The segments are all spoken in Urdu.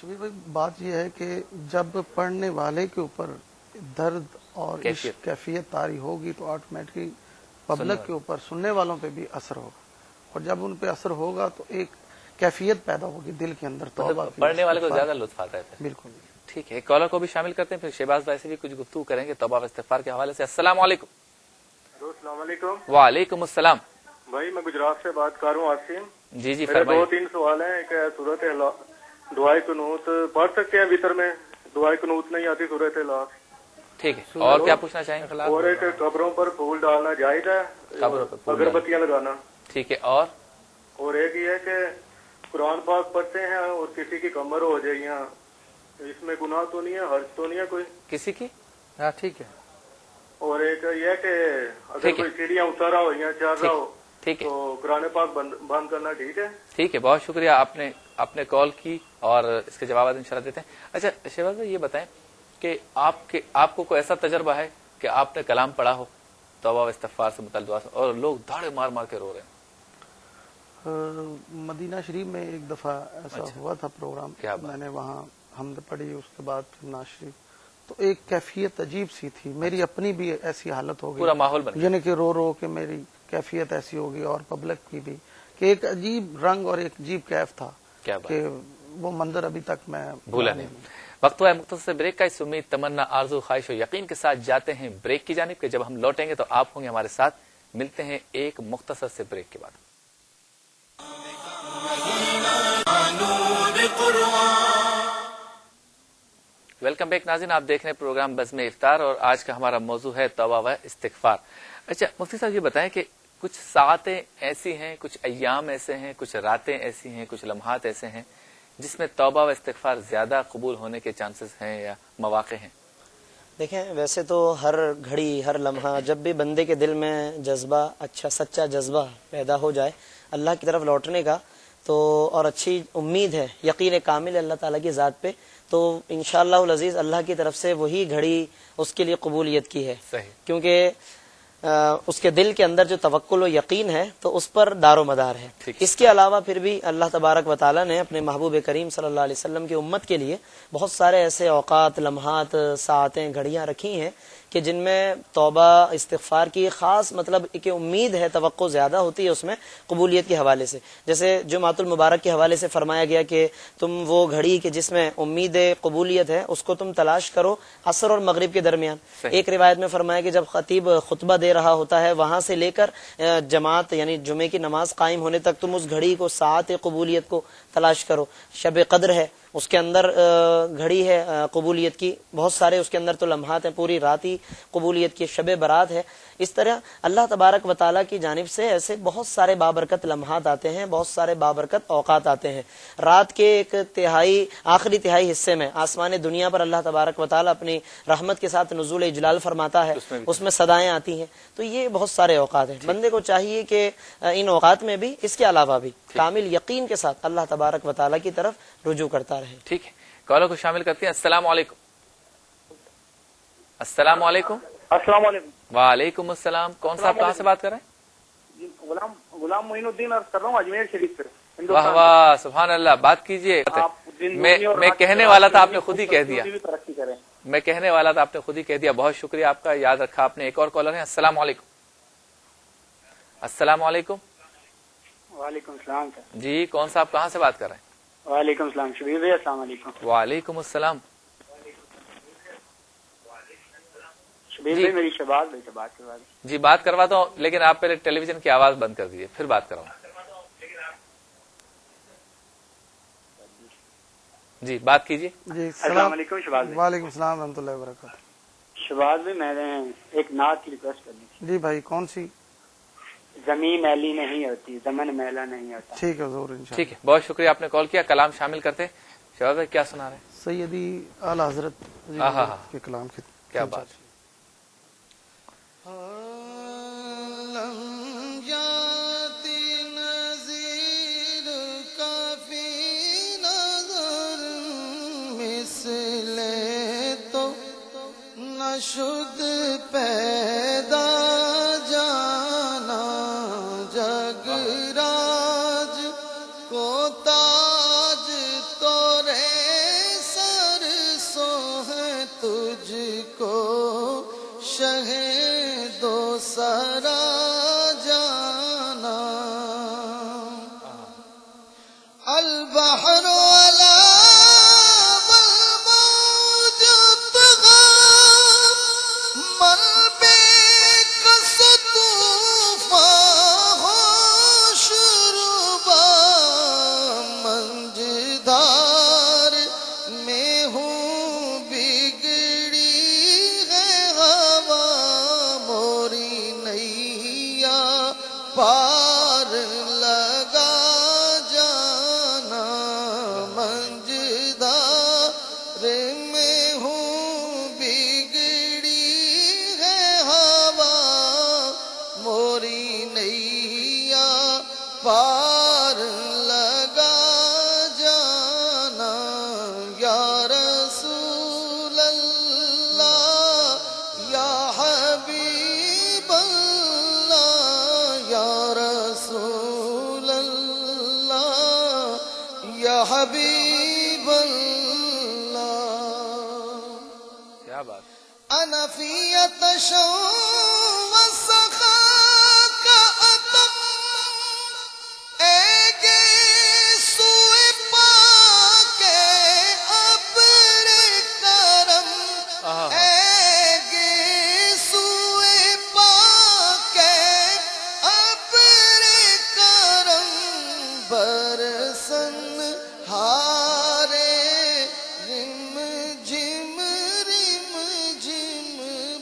شبیر بھائی بات یہ ہے کہ جب پڑھنے والے کے اوپر درد اور کیفیت طاری ہوگی تو آٹومیٹکلی پبلک کے اوپر سننے والوں پہ بھی اثر ہوگا، اور جب ان پہ اثر ہوگا تو ایک کیفیت پیدا ہوگی دل کے اندر، پڑھنے والے کو زیادہ لطف آتا ہے. بالکل ٹھیک ہے، کالر کو بھی شامل کرتے ہیں، پھر شہباز بھائی سے بھی کچھ گفتگو کریں گے توبہ و استغفار کے حوالے سے. السلام علیکم. السلام علیکم. وعلیکم السلام. بھائی میں گجرات سے بات کر رہا ہوں، عاصم. جی میرے 2-3 سوال ہیں. ایک صورت دعائے قنوت پڑھ سکتے ہیں وطر میں؟ دعائے قنوت نہیں آتی صورت اخلاص. ٹھیک ہے، اور کیا پوچھنا چاہیں گے؟ اور ایک قبروں پر پھول ڈالنا جائز ہے؟ قبروں پر اگربتیاں لگانا. ٹھیک ہے، اور ایک یہ ہے کہ قرآن پاک پڑھتے ہیں اور کسی کی کمر ہو جائے یہاں، اس میں گناہ تو نہیں ہے، حرج تو نہیں ہے کوئی کسی کی؟ ٹھیک ہے. اور ایک یہ کہ اگر کوئی سیڑھیاں اتر رہا ہو یا چڑھ رہا ہو ٹھیک ہے تو قرآن پاک بند کرنا ٹھیک ہے؟ ٹھیک ہے، بہت شکریہ، آپ نے کال کی اور اس کے جوابات انشاءاللہ دیتے ہیں. اچھا شہباز بھائی یہ بتائیں کہ آپ کو کوئی ایسا تجربہ ہے کہ آپ نے کلام پڑھا ہو توبہ و استغفار سے متعلق اور لوگ دھاڑے مار مار کے رو رہے ہیں؟ مدینہ شریف میں ایک دفعہ ایسا ہوا تھا پروگرام، میں نے وہاں حمد پڑھی، اس کے بعد ناز شریف، تو ایک کیفیت عجیب سی تھی. میری اپنی بھی ایسی حالت ہو گئی، پورا ماحول بن گیا، یعنی کہ رو کے میری کیفیت ایسی ہوگی اور پبلک کی بھی، کہ ایک عجیب رنگ اور ایک عجیب کیف تھا کہ وہ منظر ابھی تک میں بھولا نہیں. وقت ہوا ہے مختصر بریک کا. اس امید، تمنا، آرزو، خواہش و یقین کے ساتھ جاتے ہیں بریک کی جانب کہ جب ہم لوٹیں گے تو آپ ہوں گے ہمارے ساتھ. ملتے ہیں ایک مختصر سے بریک کے بعد. ویلکم بیک ناظرین، آپ دیکھ رہے ہیں پروگرام بزم افطار اور آج کا ہمارا موضوع ہے توبہ و استغفار. اچھا مفتی صاحب یہ بتائیں کہ کچھ ساعتیں ایسی ہیں، کچھ ایام ایسے ہیں، کچھ راتیں ایسی ہیں، کچھ لمحات ایسے ہیں جس میں توبہ و استغفار زیادہ قبول ہونے کے چانسز ہیں یا مواقع ہیں؟ دیکھیں ویسے تو ہر گھڑی، ہر لمحہ جب بھی بندے کے دل میں جذبہ، اچھا سچا جذبہ پیدا ہو جائے اللہ کی طرف لوٹنے کا، تو اور اچھی امید ہے، یقین کامل ہے اللہ تعالیٰ کی ذات پہ، تو انشاءاللہ العزیز اللہ کی طرف سے وہی گھڑی اس کے لیے قبولیت کی ہے. صحیح. کیونکہ اس کے دل کے اندر جو توکل و یقین ہے تو اس پر دار و مدار ہے. اس کے علاوہ پھر بھی اللہ تبارک و تعالیٰ نے اپنے محبوب کریم صلی اللہ علیہ وسلم کی امت کے لیے بہت سارے ایسے اوقات، لمحات، ساعتیں، گھڑیاں رکھی ہیں کہ جن میں توبہ استغفار کی خاص مطلب کہ امید ہے، توقع زیادہ ہوتی ہے اس میں قبولیت کے حوالے سے. جیسے جمعۃ المبارک کے حوالے سے فرمایا گیا کہ تم وہ گھڑی کہ جس میں امید قبولیت ہے اس کو تم تلاش کرو عصر اور مغرب کے درمیان. ایک روایت میں فرمایا کہ جب خطیب خطبہ دے رہا ہوتا ہے وہاں سے لے کر جماعت یعنی جمعے کی نماز قائم ہونے تک تم اس گھڑی کو، ساعت قبولیت کو تلاش کرو. شب قدر ہے، اس کے اندر گھڑی ہے قبولیت کی، بہت سارے اس کے اندر تو لمحات ہیں، پوری رات ہی قبولیت کی، شب برات ہے. اس طرح اللہ تبارک و تعالیٰ کی جانب سے ایسے بہت سارے بابرکت لمحات آتے ہیں، بہت سارے بابرکت اوقات آتے ہیں. رات کے ایک آخری تہائی حصے میں آسمان دنیا پر اللہ تبارک و تعالیٰ اپنی رحمت کے ساتھ نزول اجلال فرماتا ہے، اس میں صدائیں آتی ہیں. تو یہ بہت سارے اوقات ہیں. بندے کو چاہیے کہ ان اوقات میں بھی، اس کے علاوہ بھی کامل یقین کے ساتھ اللہ تبارک و تعالیٰ کی طرف رجوع کرتا رہے. ٹھیک ہے، کالر کو شامل کرتے ہیں. السلام علیکم. السلام علیکم. السلام علیکم. وعلیکم السلام. کون صاحب کہاں سے بات کر رہے ہیں؟ غلام معین الدین عرض کر رہا ہوں اجمیر شریف سے. واہ واہ، سبحان اللہ. بات کیجیے. میں کہنے والا تھا، آپ نے خود ہی کہہ دیا. میں کہنے والا تھا، آپ نے خود ہی کہہ دیا. بہت شکریہ آپ کا، یاد رکھا آپ نے. ایک اور کالر ہے. السلام علیکم. السلام علیکم. وعلیکم السلام. جی کون صاحب کہاں سے بات کر رہے ہیں؟ وعلیکم السلام. شبیر بھائی السلام علیکم. وعلیکم السلام. شبیر بھائی میری شہباز بھائی سے بات کروا دیں. جی بات کرواتا ہوں، لیکن آپ پہلے ٹیلی ویژن کی آواز بند کر دیجیے پھر بات کراؤں. جی بات کیجیے. جی السلام علیکم شہباز بھائی. وعلیکم السلام ورحمۃ اللہ وبرکاتہ. شہباز بھائی میں نے ایک نعت کی ریکویسٹ کرنی تھی. جی بھائی کون سی؟ زمین میلی نہیں ہوتی، زمن میلا نہیں ہوتا. ٹھیک ہے ضرور انشاءاللہ. ٹھیک ہے، بہت شکریہ آپ نے کال کیا. کلام شامل کرتے. شہباز بھائی کیا سنا رہے ہیں؟ سیدی اعلی حضرت کے کلام کی. کیا بات. شد پیدا جانا جگ راج کو تاج تو رے تجھ کو شہ دو سرا جانا البحر والا پار لگا جانا منجدار میں ہوں بگڑی ہے ہوا موری نیا پار لگا جانا یا رسول اللہ یا حبیب رسول اللہ یا حبیب اللہ کیا بات انا فی یتشو والسخا کا اتم ایگے سوئے پاک ابر کرم برسن ہارے رم جم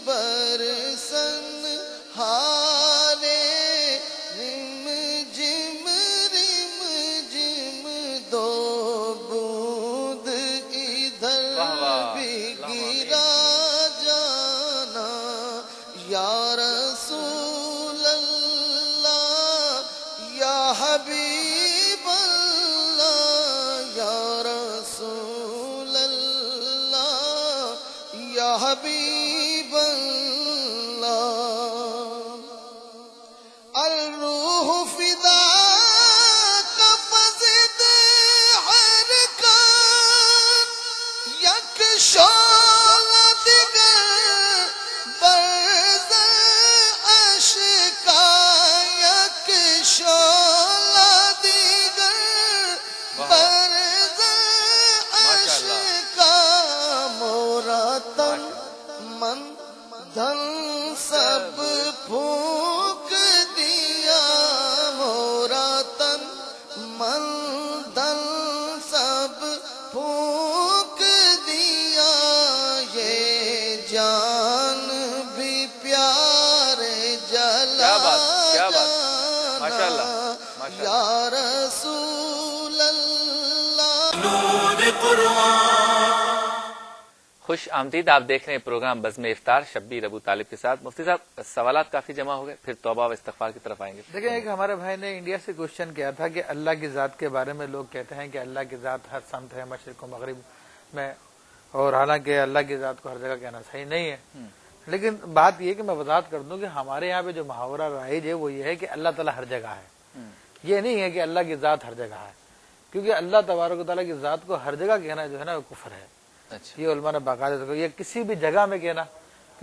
برسن ہارے رم جم دو بوند ادھر بھی گرا جانا یا رسول اللہ یا حبیب حبیب اللہ الروح فدا کا فزد حرکات یک شال دیگر برز اشکا یک شال دیگر برز اشکا موراتم من دھن سب پھونک دیا مورا تن من دھن سب پھونک دیا یہ جان بھی پیارے جلا جانا یا رسول اللہ نور قرآن خوش آمدید. آپ دیکھ رہے ہیں پروگرام بزم افطار شبیر ابو طالب کے ساتھ. مفتی صاحب سوالات کافی جمع ہو گئے, پھر توبہ و استغفار کی طرف آئیں گے. دیکھیں ایک ہمارے بھائی نے انڈیا سے کوشچن کیا تھا کہ اللہ کی ذات کے بارے میں لوگ کہتے ہیں کہ اللہ کی ذات ہر سمت ہے مشرق و مغرب میں, اور حالانکہ اللہ کی ذات کو ہر جگہ کہنا صحیح نہیں ہے. لیکن بات یہ کہ میں وضاحت کر دوں کہ ہمارے یہاں پہ جو محاورہ رائج ہے وہ یہ ہے کہ اللہ تعالیٰ ہر جگہ ہے. یہ نہیں ہے کہ اللہ کی ذات ہر جگہ ہے, کیونکہ اللہ تبارک و تعالیٰ کی ذات کو ہر جگہ کہنا جو ہے نا وہ کفر ہے. یہ علماء نے باقاعدہ یہ کسی بھی جگہ میں کہنا,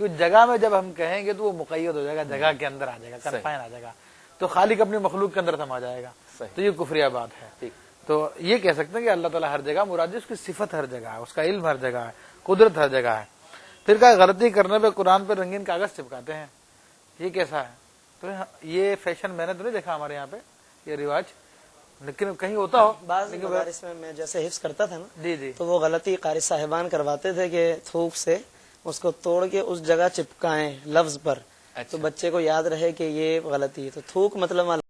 کیونکہ جگہ میں جب ہم کہیں گے تو وہ مقید ہو جائے گا, جگہ کے اندر آ جائے گا, کنفائن آ جائے گا, تو خالق اپنی مخلوق کے اندر سما جائے گا, تو یہ کفریہ بات ہے. تو یہ کہہ سکتے ہیں کہ اللہ تعالیٰ ہر جگہ مراد اس کی صفت ہر جگہ ہے, اس کا علم ہر جگہ ہے, قدرت ہر جگہ ہے. پھر کا غلطی کرنے پہ قرآن پہ رنگین کاغذ چپکاتے ہیں, یہ کیسا ہے؟ تو یہ فیشن میں نے تو نہیں دیکھا ہمارے یہاں پہ یہ رواج, لیکن کہیں ہوتا ہو. بعض مدارس میں جیسے حفظ کرتا تھا نا, جی تو وہ غلطی قاری صاحبان کرواتے تھے کہ تھوک سے اس کو توڑ کے اس جگہ چپکائیں لفظ پر, تو بچے کو یاد رہے کہ یہ غلطی ہے. تو تھوک مطلب